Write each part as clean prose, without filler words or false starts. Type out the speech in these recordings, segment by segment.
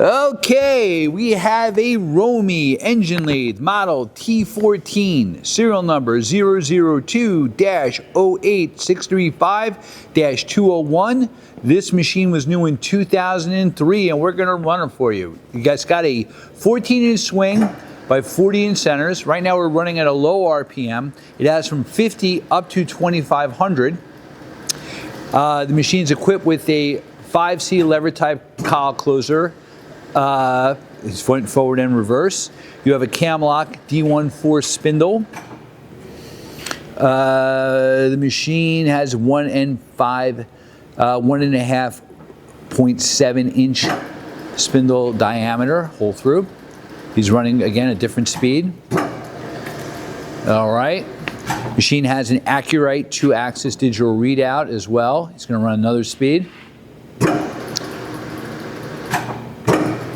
Okay, we have a Romi engine lathe model T14, serial number 002-08635-201. This machine was new in 2003 and we're gonna run it for you. You guys got a 14-inch swing by 40-inch centers. Right now we're running at a low RPM. It has from 50 up to 2,500. The machine's equipped with a 5C lever type collar closer. It's forward and reverse. You have a CAMLOCK D14 spindle. The machine has 1.5.7 inch spindle diameter, hole through. He's running again at different speed. All right. Machine has an accurate 2-axis digital readout as well. He's going to run another speed.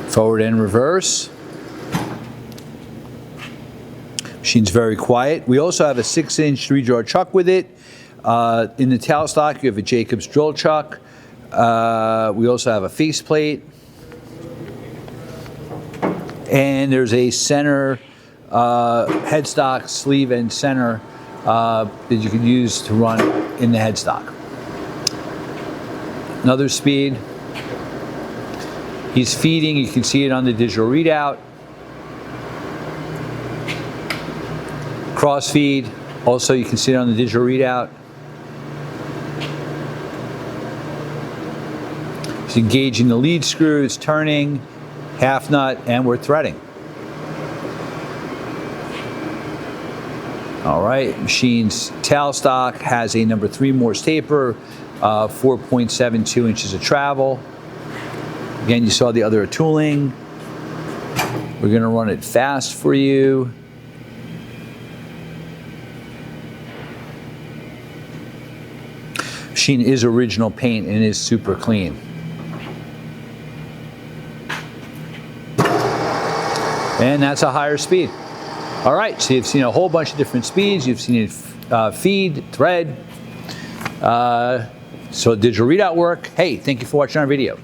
Forward and reverse. Machine's very quiet. We also have a 6-inch 3-drawer chuck with it. In the tailstock, you have a Jacobs drill chuck. We also have a faceplate. And there's a center headstock sleeve and center that you can use to run in the headstock. Another speed. He's feeding, you can see it on the digital readout. Cross feed, also you can see it on the digital readout. He's engaging the lead screw, it's turning, half nut, and we're threading. All right, machine's tailstock has a number 3 Morse taper, 4.72 inches of travel. Again, you saw the other tooling. We're gonna run it fast for you. Machine is original paint and is super clean. And that's a higher speed. All right, so you've seen a whole bunch of different speeds. You've seen it feed, thread, so digital readout work. Hey, thank you for watching our video.